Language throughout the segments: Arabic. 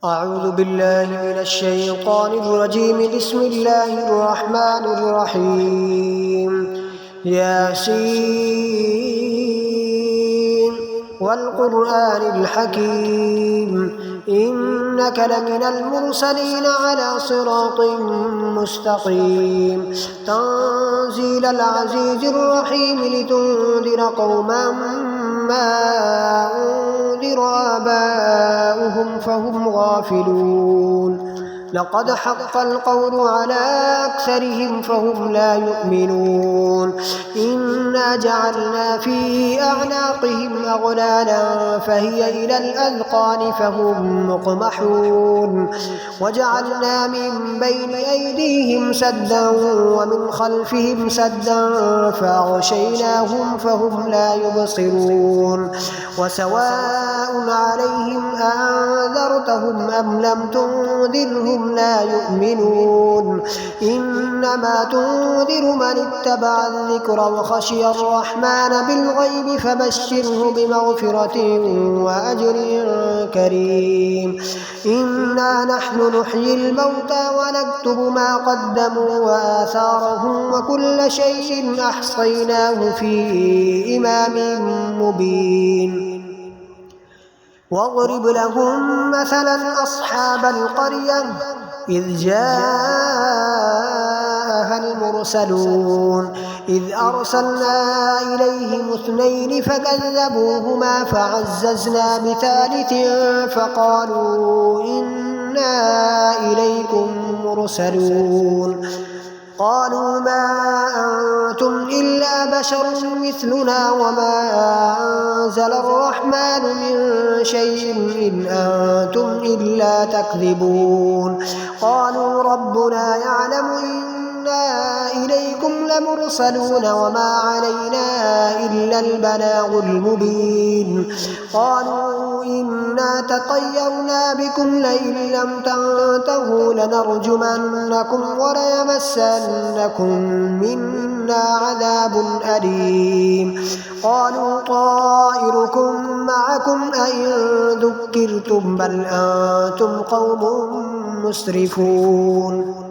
أعوذ بالله من الشيطان الرجيم. بسم الله الرحمن الرحيم. ياسين والقرآن الحكيم إنك لمن المرسلين على صراط مستقيم تنزيل العزيز الرحيم لتنذر قوما ما أنذر آباؤهم فهم غافلون لقد حق القول على أكثرهم فهم لا يؤمنون إنا جعلنا في أعناقهم أغلالا فهي إلى الأذقان فهم مقمحون وجعلنا من بين أيديهم سدا ومن خلفهم سدا فأغشيناهم فهم لا يبصرون وسواء عليهم أنذرتهم أم لم تنذرهم لا يؤمنون إنما تنذر من اتبع الذكر وخشي الرحمن بالغيب فبشره بمغفرة وأجر كريم إنا نحن نحيي الموتى ونكتب ما قدموا وآثارهم وكل شيء أحصيناه في إمام مبين واضرب لهم مثلا أصحاب القرية إذ جاءها المرسلون إذ أرسلنا إليهم اثنين فكذبوهما فعززنا بثالث فقالوا إنا إليكم مرسلون قالوا ما أنتم إلا بشر مثلنا وما أنزل الرحمن من شيء إن أنتم إلا تكذبون قالوا ربنا يعلم إنا إليكم لمرسلون وما علينا إلا البلاغ المبين قالوا إنا تطيرنا بكم لئن لم تنتهوا لنرجمنكم وليمسنكم منا عذاب أليم قالوا طائركم معكم أئن ذكرتم بل أنتم قوم مسرفون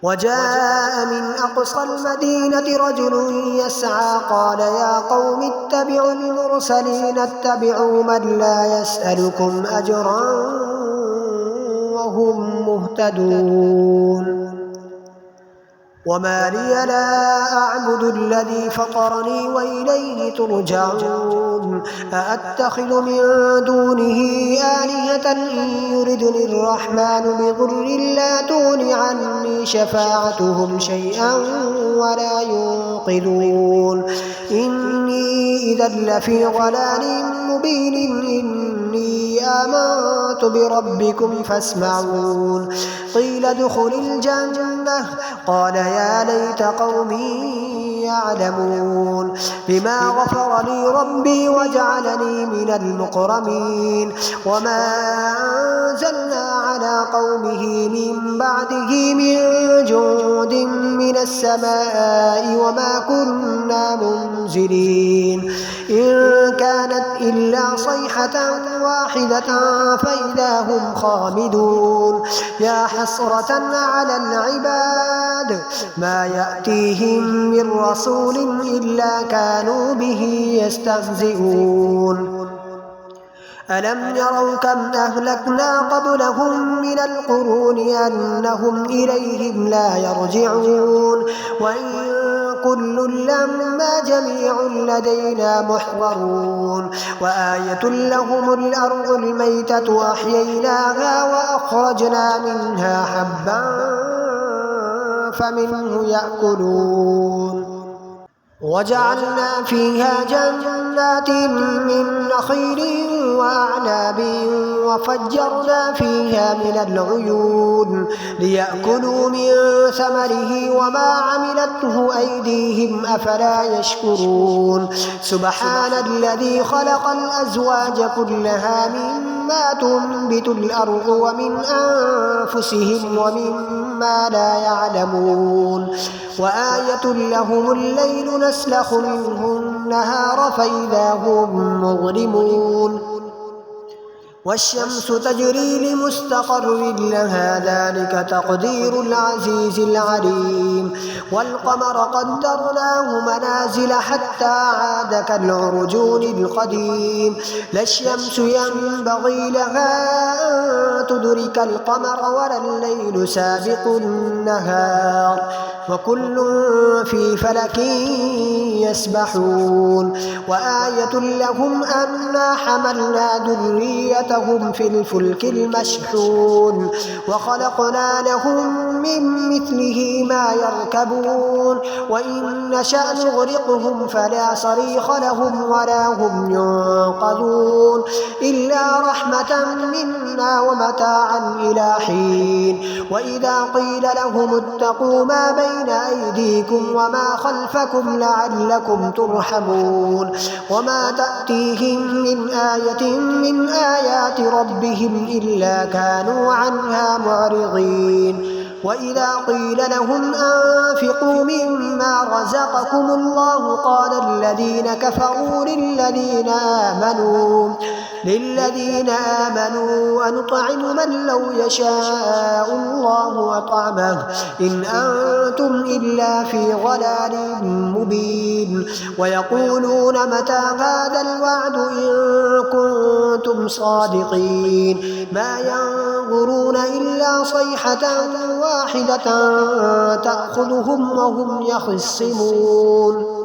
وجاء من أقصى المدينة رجل يسعى قال يا قوم اتبعوا المرسلين اتبعوا من لا يسألكم أجرا وهم مهتدون وما لي لا أعبد الذي فطرني وإليه ترجعون أأتخذ من دونه آلهة إن يردني الرحمن بضر لا تغن عني شفاعتهم شيئا ولا ينقذون إني إذا لفي ضلال مبين إني آمنت بربكم فاسمعون قيل ادخل الجنة قال يا ليت قومي يعلمون بما غفر لي ربي وجعلني من المكرمين وما أنزلنا على قومه من بعده من جند من السماء وما كنا منزلين إن كانت إلا صيحة واحدة فإذا هم خامدون يا حسرة على العباد ما يأتيهم من رسول إلا كانوا به يستهزئون ألم يروا كم أهلكنا قبلهم من القرون أنهم إليهم لا يرجعون وإن كل لما جميع لدينا محضرون وآية لهم الأرض الميتة أحييناها وأخرجنا منها حبا فمنه يأكلون وجعلنا فيها جنات من نخيل وأعناب وفجرنا فيها من العيون ليأكلوا من ثمره وما عملته أيديهم أفلا يشكرون سبحان الذي خلق الأزواج كلها مما تنبت الأرض ومن أنفسهم ومما لا يعلمون وآية لهم الليل نسلخ منه النهار فإذا هم مظلمون والشمس تجري لمستقر لها ذلك تقدير العزيز العليم والقمر قدرناه منازل حتى عاد كالعرجون القديم لا الشمس ينبغي لها أن تدرك القمر ولا الليل سابق النهار وكل في فلك يسبحون وآية لهم أنا حملنا ذريتهم في الفلك المشحون وخلقنا لهم من مثله ما يركبون وإن نشأ نغرقهم فلا صريخ لهم ولا هم ينقذون إلا رحمة منا ومتاعا إلى حين وإذا قيل لهم اتقوا ما بين أيديكم وما خلفكم لعلكم ترحمون وما تأتيهم من آية من آيات ربهم إلا كانوا عنها معرضين وإذا قيل لهم أنفقوا مما رزقكم الله قال الذين كفروا للذين آمنوا أنطعم من لو يشاء الله أطعمه إن أنتم إلا في ضلال مبين ويقولون متى هذا الوعد إن كنتم صادقين ما ينظرون إلا صيحة واحدة تأخذهم وهم يخصمون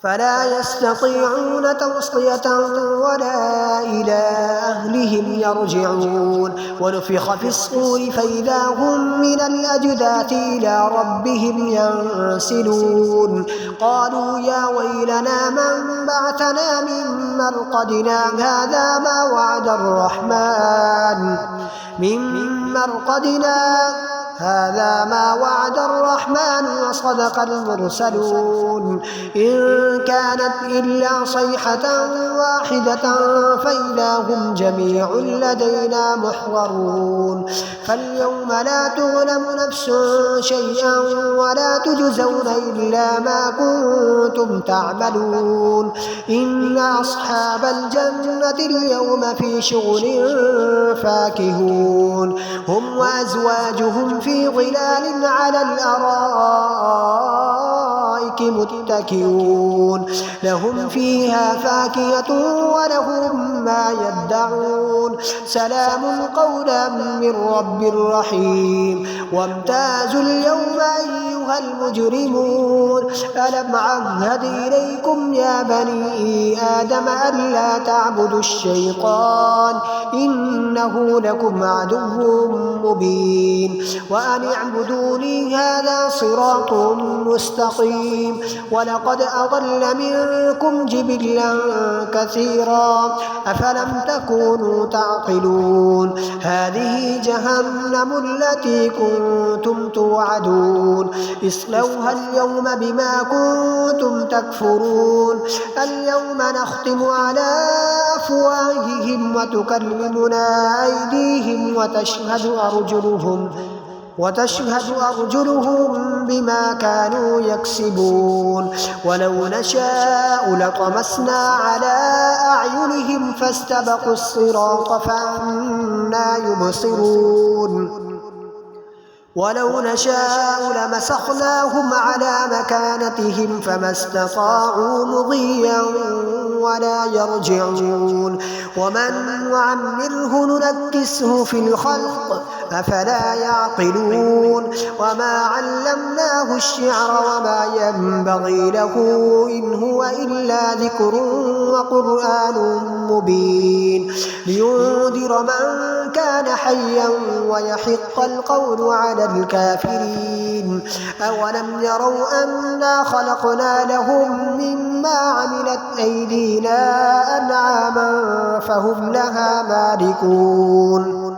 فلا يستطيعون توصية ولا إلى أهلهم يرجعون ونفخ في الصور فإذا هم من الأجداث إلى ربهم ينسلون قالوا يا ويلنا من بعثنا من مرقدنا هذا ما وعد الرحمن وصدق المرسلون إن كانت إلا صيحة واحدة فإذا هم جميع لدينا محضرون فاليوم لا تظلم نفس شيئا ولا تجزون إلا ما كنتم تعملون إن أصحاب الجنة اليوم في شغل فاكهون هم وأزواجهم في ظلال على الأرائك متكئون لهم فيها فاكهة ولهم ما يدعون سلام قولا من رب رحيم وامتازوا اليوم أيها المجرمون ألم عهد إليكم يا بني آدم ألا تعبدوا الشيطان إنه لكم عدو مبين وأن اعبدوني هذا صراط مستقيم ولقد أضل منكم جبلا كثيرا أفلم تكونوا تعقلون هذه جهنم التي كنتم توعدون اصلوها اليوم بما كنتم تكفرون اليوم نختم على أفواههم وتكلمنا أيديهم وتشهد أرجلهم بما كانوا يكسبون ولو نشاء لطمسنا على أعينهم فاستبقوا الصراط فأنى يبصرون ولو نشاء لمسخناهم على مكانتهم فما استطاعوا مضيا ولا يرجعون ومن نعمره ننكسه في الخلق أفلا يعقلون وما علمناه الشعر وما ينبغي له إن هو إلا ذكر وقرآن مبين لينذر من كان حيا ويحق القول على الكافرين أولم يروا أنا خلقنا لهم مما عملت أيدينا أنعاما فهم لها مالكون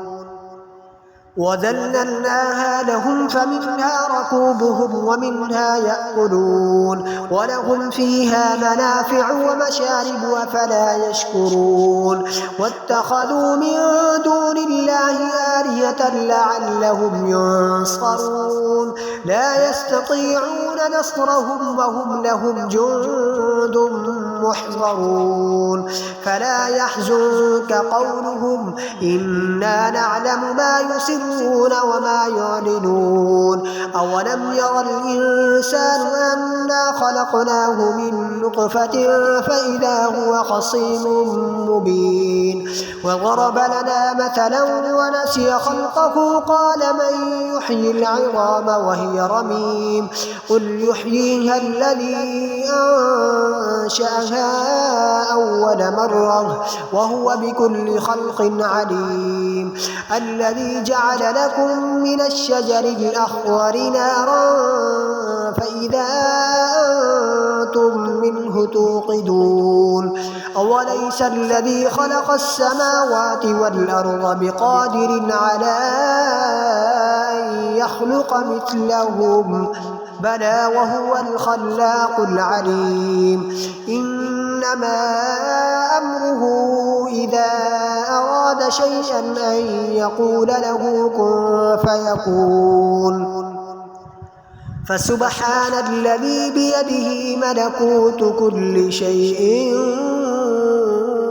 وذللناها لهم فمنها ركوبهم ومنها يأكلون ولهم فيها منافع ومشارب أفلا يشكرون واتخذوا من دون الله آلهة لعلهم ينصرون لا يستطيعون نصرهم وهم لهم جند محضرون فلا يحزنك قولهم إنا نعلم ما يسرون وما يعلنون أولم ير الإنسان أنا خلقناه من نطفة فإذا هو خصيم مبين وضرب لنا مثلا ونسي خلقه قال من يحيي العظام وهي رميم قل يحييها الذي أنشأها أول مرة وهو بكل خلق عليم الذي جعل لكم من الشجر الأخضر نارا فإذا أنتم منه توقدون أوليس الذي خلق السماوات والأرض بقادر على أن يخلق مثلهم بلى وهو الخلاق العليم إنما أمره إذا أراد شيئا أن يقول له كن فيكون فسبحان الذي بيده ملكوت كل شيء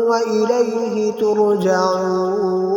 وإليه ترجعون.